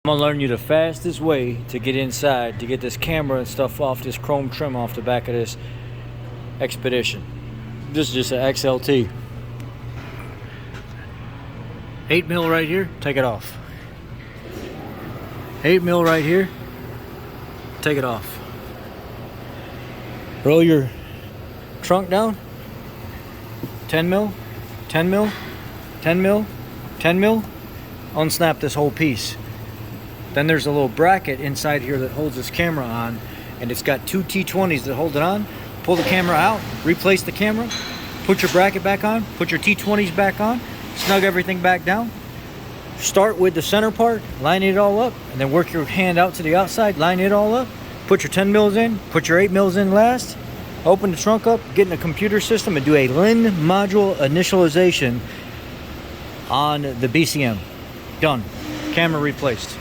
gonna learn you the fastest way to get inside to get this camera and stuff off this chrome trim off the back of this Expedition. This is just an XLT. 8mm right here, take it off. 8mm right here, take it off. Roll your trunk down. 10mm, 10mm, 10mm, 10mm. Unsnap this whole piece. Then there's a little bracket inside here that holds this camera on, and it's got two T20s that hold it on. Pull the camera out, replace the camera, put your bracket back on, put your T20s back on, snug everything back down. Start with the center part, line it all up, and then work your hand out to the outside, line it all up. Put your 10mm in, put your 8mm in last. Open the trunk up, get in the computer system, and do a LIN module initialization on the BCM. Done. Camera replaced.